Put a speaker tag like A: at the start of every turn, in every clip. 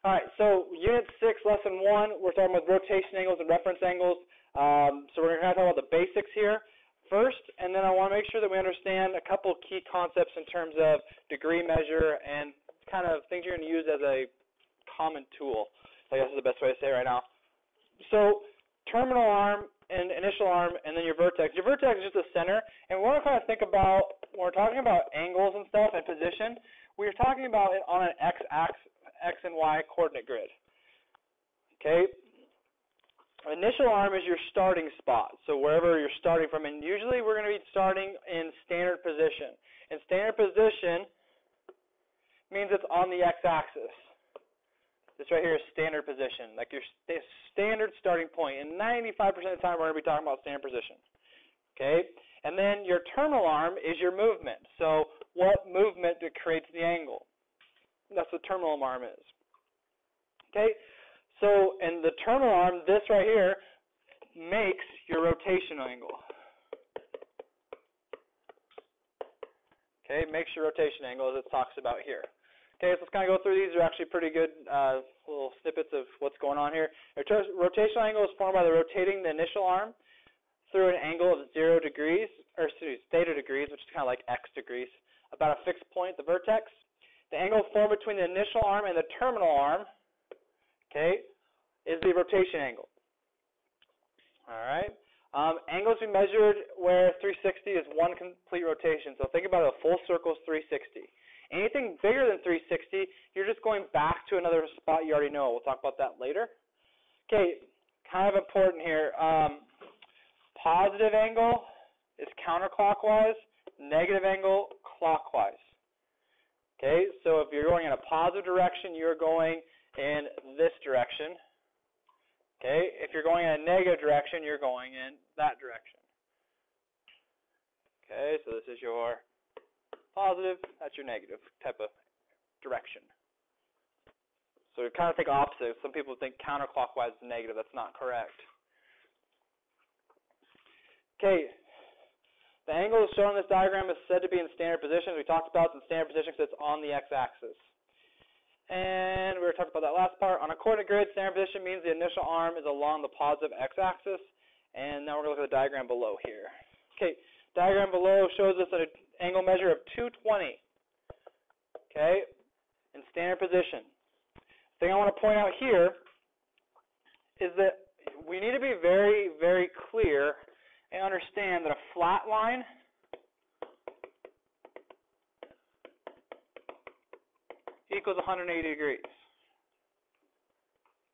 A: All right, so Unit 6, Lesson 1, we're talking about rotation angles and reference angles. So we're going to talk about the basics here first, and then I want to make sure that we understand a couple key concepts in terms of degree measure and kind of things you're going to use as a common tool. I guess is the best way to say it right now. So terminal arm and initial arm, and then your vertex. Your vertex is just the center, and we want to kind of think about, when we're talking about angles and stuff and position, we're talking about it on an x-axis, X and Y coordinate grid. Okay? Initial arm is your starting spot, so wherever you're starting from, and usually we're going to be starting in standard position. And standard position means it's on the x-axis. This right here is standard position, like your standard starting point. And 95% of the time we're going to be talking about standard position. Okay? And then your terminal arm is your movement. So what movement that creates the angle? That's what terminal arm is. Okay? So in the terminal arm, this right here makes your rotational angle. Okay? Makes your rotation angle, as it talks about here. Okay, so let's kind of go through these. They're actually pretty good little snippets of what's going on here. Rotational angle is formed by the rotating the initial arm through an angle of 0 degrees, or theta degrees, which is kind of like x degrees, about a fixed point, the vertex. The angle formed between the initial arm and the terminal arm, okay, is the rotation angle. All right. Angles we measured where 360 is one complete rotation. So think about it, a full circle is 360. Anything bigger than 360, you're just going back to another spot you already know. We'll talk about that later. Okay, kind of important here. Positive angle is counterclockwise, negative angle clockwise. Okay, so if you're going in a positive direction, you're going in this direction. Okay, if you're going in a negative direction, you're going in that direction. Okay, so this is your positive, that's your negative type of direction. So you kind of think opposite. Some people think counterclockwise is negative. That's not correct. Okay, the angle shown in this diagram is said to be in standard position. We talked about it's in standard position because it's on the x-axis. And we were talking about that last part. On a coordinate grid, standard position means the initial arm is along the positive x-axis. And now we're going to look at the diagram below here. Okay, diagram below shows us an angle measure of 220. Okay, in standard position. The thing I want to point out here is that we need to be very, very clear and understand that a flat line equals 180 degrees.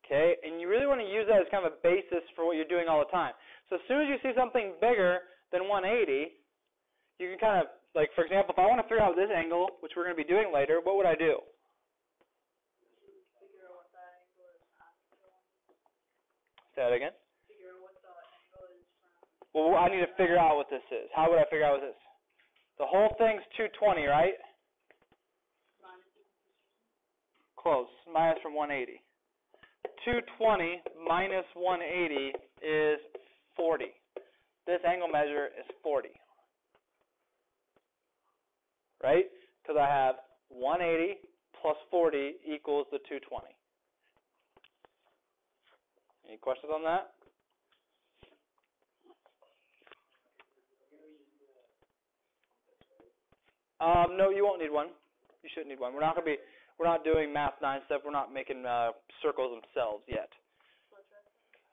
A: Okay, and you really want to use that as kind of a basis for what you're doing all the time. So as soon as you see something bigger than 180, you can kind of, like for example, if I want to figure out this angle, which we're going to be doing later, what would I do?
B: Figure out what that angle is from.
A: Say that again?
B: Figure out what the angle is from.
A: Well, I need to figure out what this is. How would I figure out what this is? The whole thing's 220, right? Close. Minus from 180. 220 minus 180 is 40. This angle measure is 40. Right? Because I have 180 plus 40 equals the 220. Any questions on that? No, you won't need one. You shouldn't need one. We're not doing Math9 stuff. We're not making circles themselves yet.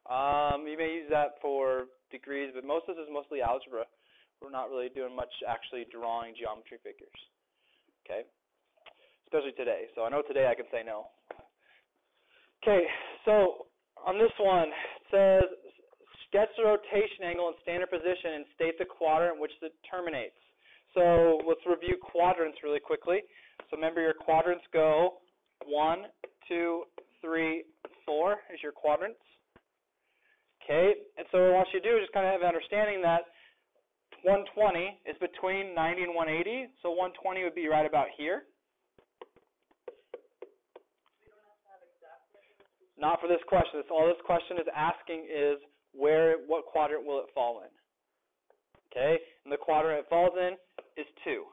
A: You may use that for degrees, but most of this is mostly algebra. We're not really doing much actually drawing geometry figures. Okay? Especially today. So I know today I can say no. Okay, so on this one, it says, sketch the rotation angle in standard position and state the quadrant in which it terminates. So let's review quadrants really quickly. So remember your quadrants go 1, 2, 3, 4 is your quadrants. Okay, and so what I want you to do is just kind of have an understanding that 120 is between 90 and 180. So 120 would be right about here.
B: We don't have to have exactly.
A: Not for this question. All this question is asking is what quadrant will it fall in? Okay, and the quadrant it falls in is 2.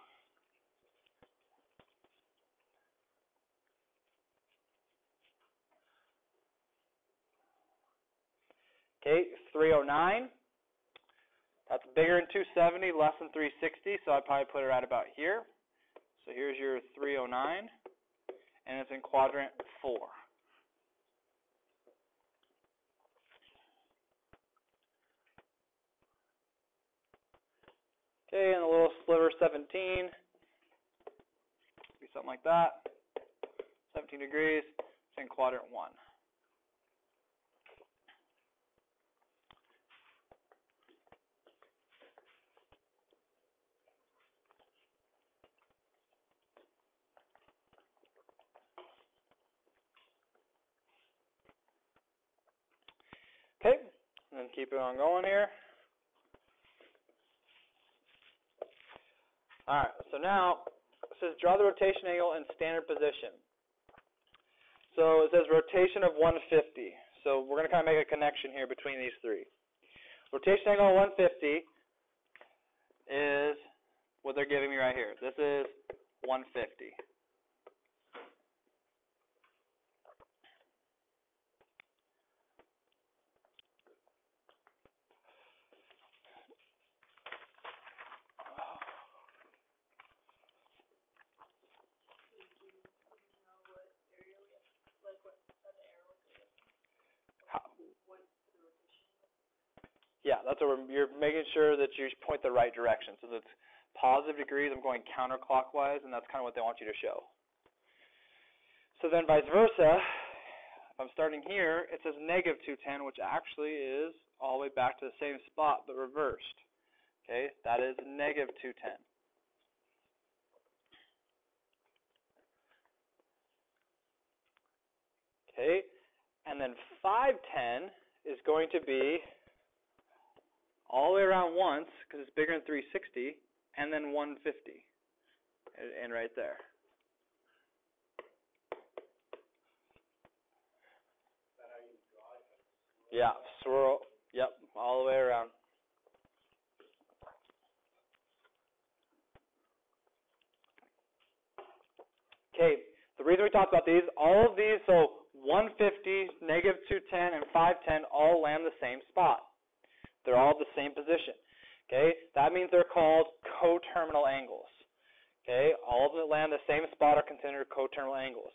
A: Okay, 309. That's bigger than 270, less than 360, so I'd probably put it right about here. So here's your 309, and it's in quadrant 4. Okay, and the little sliver 17, be something like that. 17 degrees, it's in quadrant 1. Okay, and then keep it on going here. All right, so now it says draw the rotation angle in standard position. So it says rotation of 150. So we're going to kind of make a connection here between these three. Rotation angle of 150 is what they're giving me right here. This is 150. Yeah, that's what you're making sure that you point the right direction. So if it's positive degrees, I'm going counterclockwise, and that's kind of what they want you to show. So then vice versa, if I'm starting here, it says negative 210, which actually is all the way back to the same spot, but reversed. Okay, that is negative 210. Okay, and then 510 is going to be all the way around once, because it's bigger than 360, and then 150, and right there. Yeah, swirl, yep, all the way around. Okay, the reason we talked about these, all of these, so 150, negative 210, and 510 all land the same spot. They're all the same position. Okay, that means they're called coterminal angles. Okay, all of them that land the same spot are considered coterminal angles.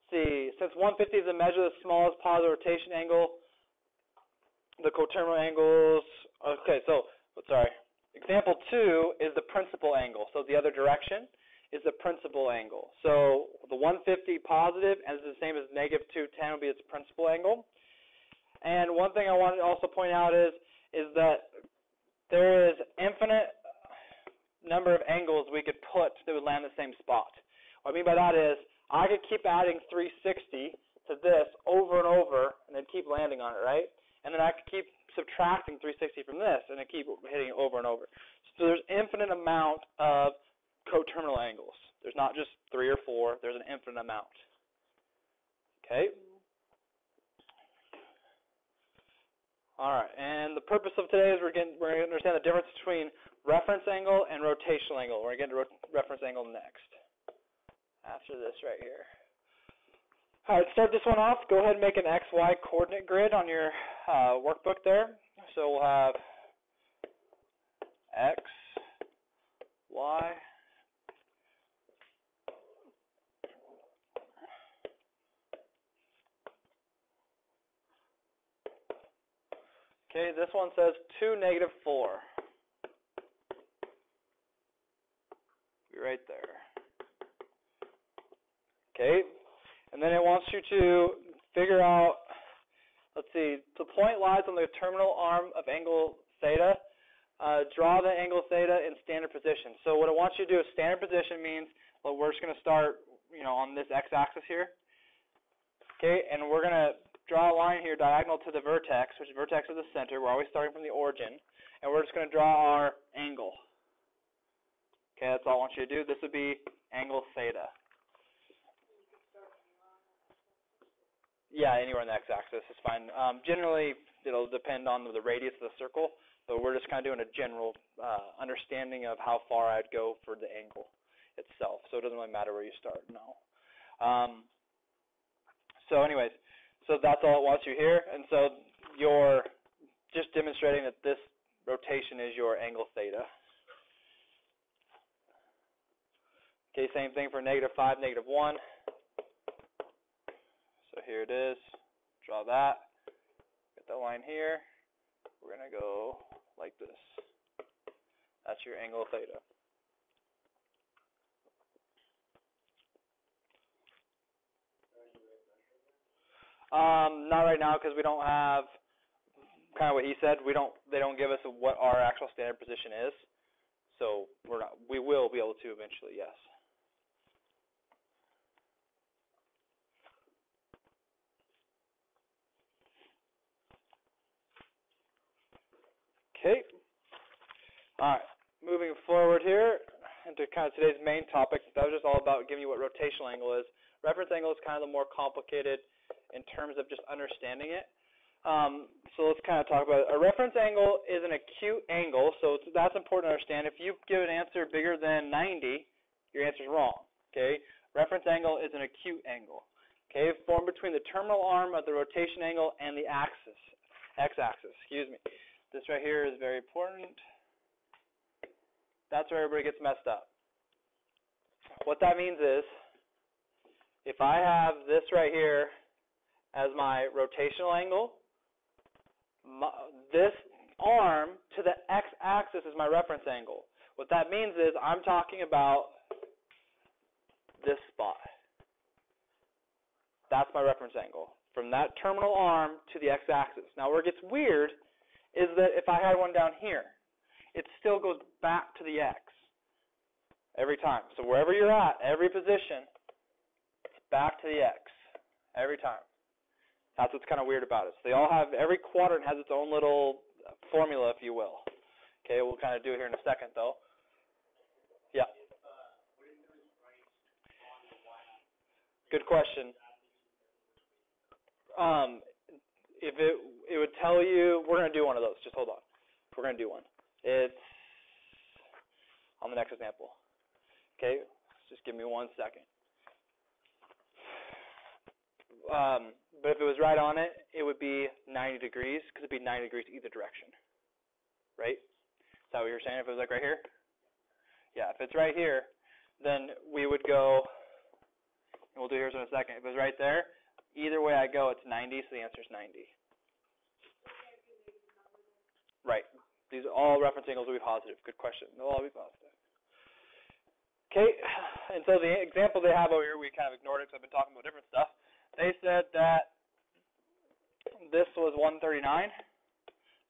A: See, since 150 is a measure of the smallest positive rotation angle, the coterminal angles, okay, so, sorry, example 2 is the principal angle. So the other direction is the principal angle. So the 150 positive, and it's the same as negative 210 would be its principal angle. And one thing I wanted to also point out is that there is infinite number of angles we could put that would land the same spot. What I mean by that is I could keep adding 360 to this over and over and then keep landing on it, right? And then I could keep subtracting 360 from this and then keep hitting it over and over. So there's infinite amount of coterminal angles. There's not just 3 or 4. There's an infinite amount. Okay? All right, and the purpose of today is we're going to understand the difference between reference angle and rotational angle. We're going to get to reference angle next, after this right here. All right, to start this one off, go ahead and make an XY coordinate grid on your workbook there. So we'll have X, Y, okay, this one says 2, negative 4. Be right there. Okay, and then it wants you to figure out, let's see, the point lies on the terminal arm of angle theta. Draw the angle theta in standard position. So what it wants you to do is standard position means, well, we're just going to start, on this x-axis here. Okay, and we're going to draw a line here diagonal to the vertex, which is vertex of the center. We're always starting from the origin, and we're just going to draw our angle. Okay, that's all I want you to do. This would be angle theta. Yeah, anywhere on the x-axis is fine. Generally, it'll depend on the radius of the circle, but we're just kind of doing a general understanding of how far I'd go for the angle itself. So it doesn't really matter where you start, no. So anyways, so that's all it wants you here. And so you're just demonstrating that this rotation is your angle theta. Okay, same thing for -5, -1. So here it is. Draw that. Get that line here. We're going to go like this. That's your angle theta. Not right now because we don't have kind of what he said. They don't give us what our actual standard position is. So we will be able to eventually, yes. Okay. All right. Moving forward here into kind of today's main topic. That was just all about giving you what rotational angle is. Reference angle is kind of the more complicated in terms of just understanding it. So let's kind of talk about it. A reference angle is an acute angle, so that's important to understand. If you give an answer bigger than 90, your answer is wrong. Okay. Reference angle is an acute angle. Okay, formed between the terminal arm of the rotation angle and the axis, x-axis. Excuse me. This right here is very important. That's where everybody gets messed up. What that means is, if I have this right here as my rotational angle, this arm to the x-axis is my reference angle. What that means is I'm talking about this spot. That's my reference angle, from that terminal arm to the x-axis. Now where it gets weird is that if I had one down here, it still goes back to the x every time. So wherever you're at, every position, it's back to the x every time. That's what's kind of weird about it. So they all have, every quadrant has its own little formula, if you will. Okay, we'll kind of do it here in a second, though. Yeah. Good question. If it would tell you, we're going to do one of those. Just hold on. We're going to do one. It's on the next example. Okay, just give me 1 second. But if it was right on it, it would be 90 degrees, because it would be 90 degrees either direction. Right? Is that what you're saying? If it was like right here? Yeah, if it's right here, then we would go, and we'll do yours in a second. If it was right there, either way I go, it's 90, so the answer is 90. Right. These are all reference angles will be positive. Good question. They'll all be positive. Okay, and so the example they have over here, we kind of ignored it because I've been talking about different stuff. They said that this was 139.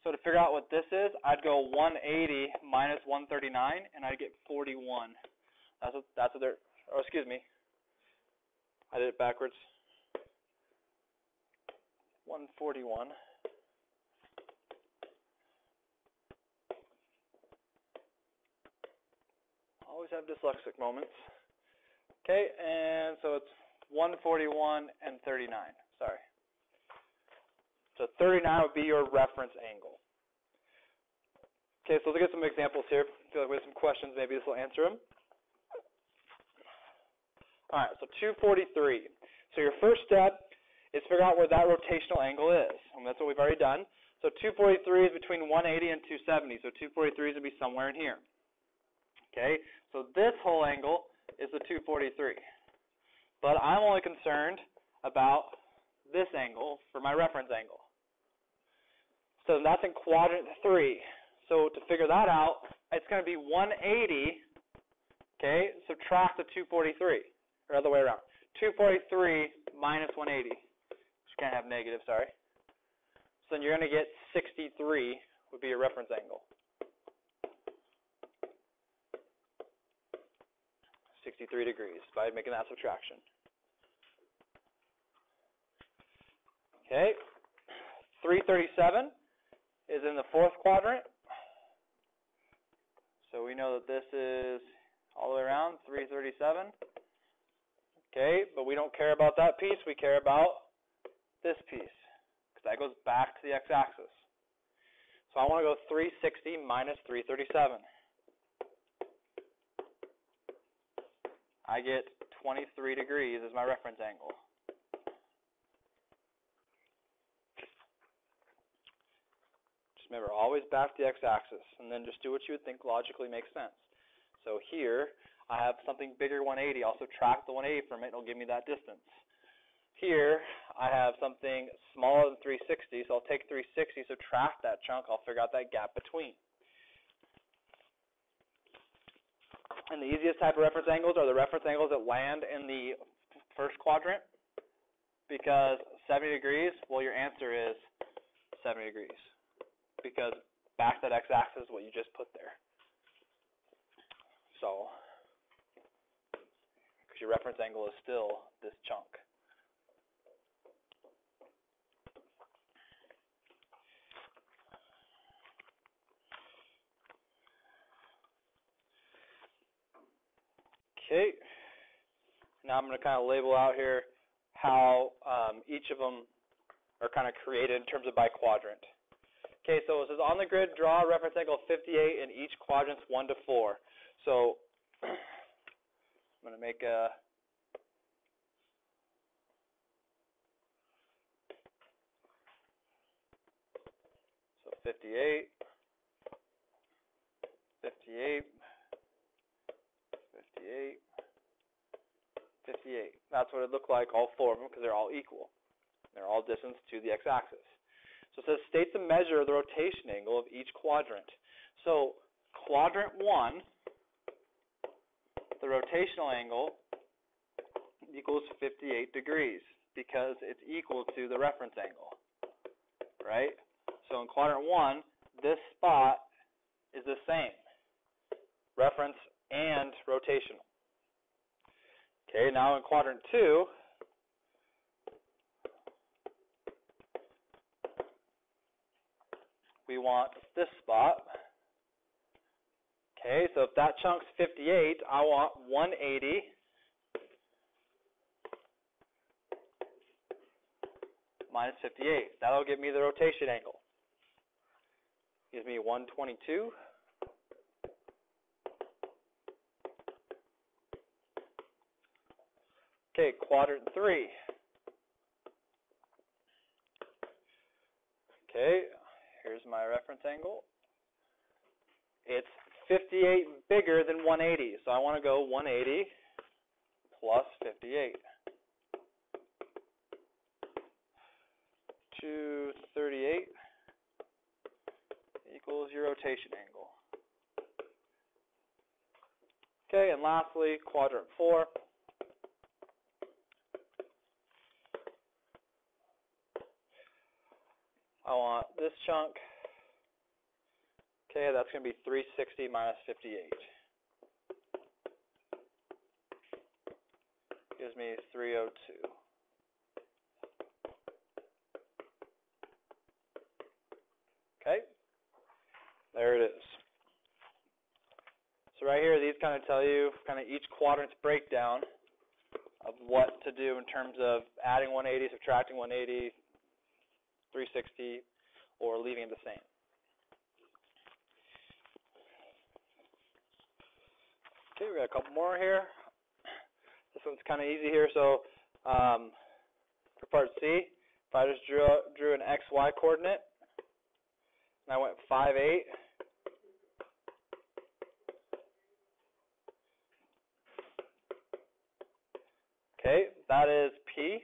A: So to figure out what this is, I'd go 180 minus 139, and I'd get 41. That's what they're, oh, excuse me. I did it backwards. 141. Always have dyslexic moments. Okay, and so it's 141 and 39. Sorry. So 39 would be your reference angle. Okay, so let's get some examples here. I feel like we have some questions. Maybe this will answer them. All right, so 243. So your first step is figure out where that rotational angle is. And that's what we've already done. So 243 is between 180 and 270. So 243 is going to be somewhere in here. Okay, so this whole angle is the 243. But I'm only concerned about this angle for my reference angle. So that's in quadrant 3. So to figure that out, it's going to be 180, okay, subtract the 243, or other way around. 243 minus 180, which can't have negative, sorry. So then you're going to get 63 would be your reference angle. 63 degrees by making that subtraction. Okay, 337 is in the fourth quadrant. So we know that this is all the way around, 337. Okay, but we don't care about that piece. We care about this piece, because that goes back to the x-axis. So I want to go 360 minus 337. I get 23 degrees as my reference angle. Just remember, always back to the x-axis, and then just do what you would think logically makes sense. So here, I have something bigger 180. I'll subtract the 180 from it, and it'll give me that distance. Here, I have something smaller than 360, so I'll take 360, subtract that chunk, I'll figure out that gap between. And the easiest type of reference angles are the reference angles that land in the first quadrant, because 70 degrees, well, your answer is 70 degrees, because back to that x-axis is what you just put there. So, because your reference angle is still this chunk. Okay, now I'm going to kind of label out here how each of them are kind of created in terms of by quadrant. Okay, so it says on the grid, draw a reference angle of 58 in each quadrant's 1 to 4. So I'm going to make a so 58, 58, 58, 58. That's what it looked like, all four of them, because they're all equal. They're all distance to the x-axis. So it says state the measure of the rotation angle of each quadrant. So quadrant 1, the rotational angle equals 58 degrees because it's equal to the reference angle, right? So in quadrant 1, this spot is the same, reference and rotational. Okay, now in quadrant 2, we want this spot. Okay, so if that chunk's 58, I want 180 minus 58. That'll give me the rotation angle. Gives me 122. Okay, quadrant 3. Okay, here's my reference angle. It's 58 bigger than 180, so I want to go 180 plus 58. 238 equals your rotation angle. Okay, and lastly, quadrant 4. I want this chunk. Okay, that's going to be 360 minus 58. Gives me 302. Okay, there it is. So right here, these kind of tell you kind of each quadrant's breakdown of what to do in terms of adding 180, subtracting 180, 360, or leaving it the same. Okay, we got a couple more here. This one's kind of easy here. So for part C, if I just drew an XY coordinate, and I went 5, 8, okay, that is P.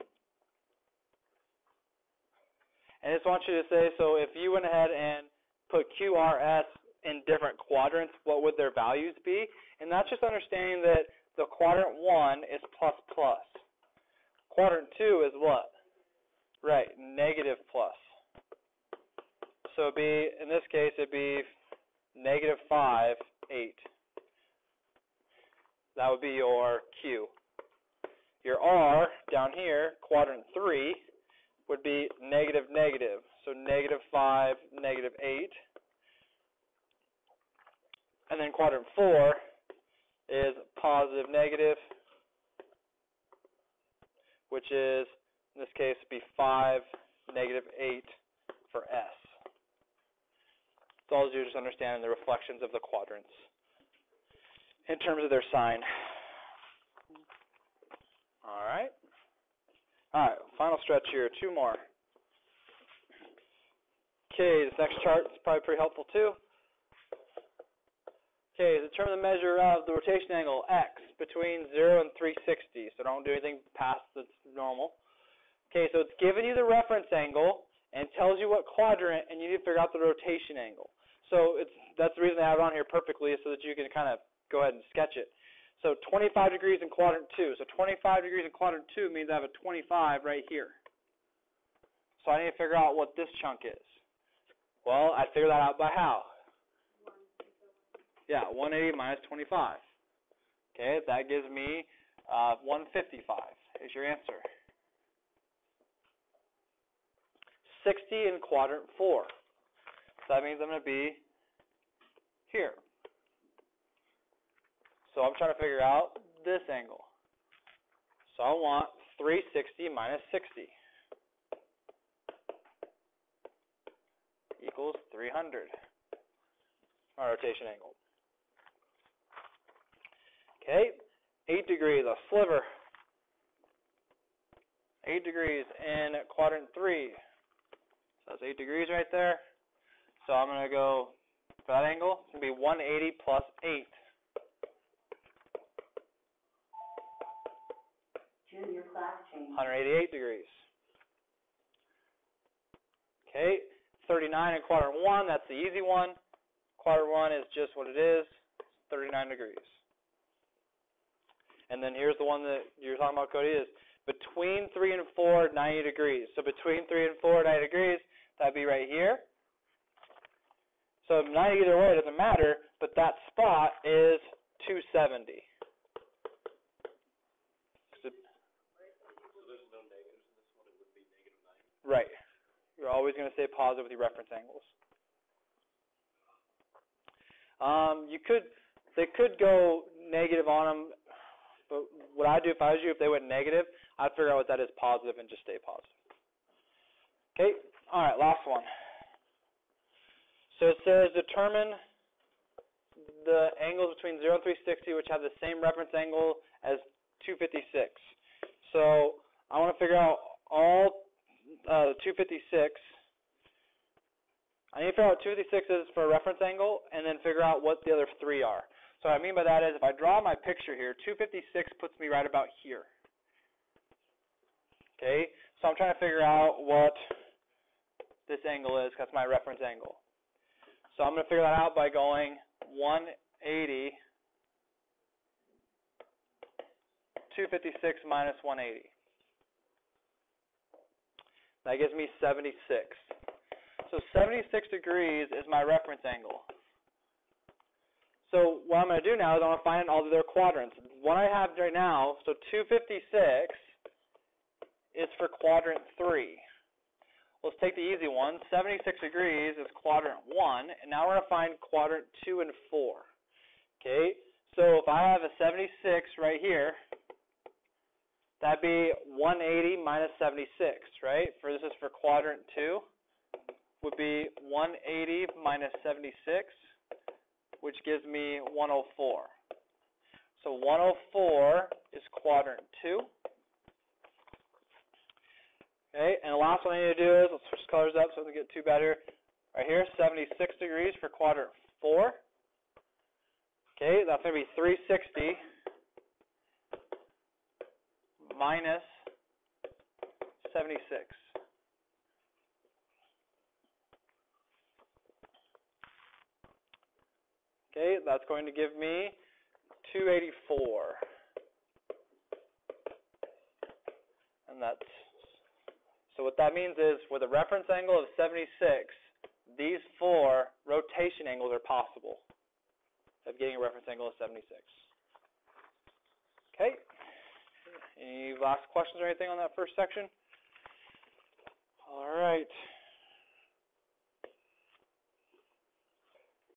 A: And I just want you to say, so if you went ahead and put QRS in different quadrants, what would their values be? And that's just understanding that the quadrant 1 is plus plus. Quadrant 2 is what? Right, negative plus. So it'd be, in this case, it'd be negative 5, 8. That would be your Q. Your R down here, quadrant 3, would be negative, negative. So negative 5, negative 8. And then quadrant 4 is positive, negative, which is, in this case, be 5, negative 8 for S. So all you do is just understand the reflections of the quadrants in terms of their sign. All right. All right, final stretch here, 2 more. Okay, this next chart is probably pretty helpful too. Okay, determine the measure of the rotation angle x between 0 and 360. So don't do anything past that's normal. Okay, so it's giving you the reference angle and tells you what quadrant, and you need to figure out the rotation angle. So that's the reason I have it on here perfectly, so that you can kind of go ahead and sketch it. So 25 degrees in quadrant 2. So 25 degrees in quadrant 2 means I have a 25 right here. So I need to figure out what this chunk is. Well, I figure that out by how? Yeah, 180 minus 25. Okay, that gives me 155 is your answer. 60 in quadrant 4. So that means I'm going to be here. So I'm trying to figure out this angle. So I want 360 minus 60 equals 300. My rotation angle. Okay, 8 degrees, a sliver. 8 degrees in quadrant 3. So that's 8 degrees right there. So I'm going to go for that angle. It's going to be 180 plus 8.
C: Junior class change.
A: 188 degrees. Okay, 39 in quadrant 1. That's the easy one. Quadrant 1 is just what it is, 39 degrees. And then here's the one that you're talking about, Cody, is between 3 and 4, 90 degrees. So between 3 and 4, 90 degrees, that'd be right here. So 90 either way, it doesn't matter, but that spot is 270. So there's no negatives in this one, it would be negative 90? Right. You're always going to stay positive with your reference angles. They could go negative on them, but what I'd do if I was you, if they went negative, I'd figure out what that is positive and just stay positive. Okay, all right, last one. So it says determine the angles between 0 and 360 which have the same reference angle as 256. So I want to figure out all 256. I need to figure out what 256 is for a reference angle and then figure out what the other three are. So what I mean by that is if I draw my picture here, 256 puts me right about here. Okay, so I'm trying to figure out what this angle is because that's my reference angle. So I'm going to figure that out by going 180, 256 minus 180. That gives me 76. So 76 degrees is my reference angle. So what I'm going to do now is I want to find all of their quadrants. What I have right now, so 256 is for quadrant 3. Let's take the easy one. 76 degrees is quadrant 1, and now we're going to find quadrant 2 and 4. Okay, so if I have a 76 right here, that'd be 180 minus 76, right? This is for quadrant 2. Would be 180 minus 76, which gives me 104. So 104 is quadrant 2. Okay, and the last one I need to do is, let's switch colors up so it doesn't get too bad here. Right here, 76 degrees for quadrant 4. Okay, that's going to be 360 minus 76. Okay, that's going to give me 284. And so what that means is with a reference angle of 76, these 4 rotation angles are possible of getting a reference angle of 76. Okay. Any last questions or anything on that first section? All right.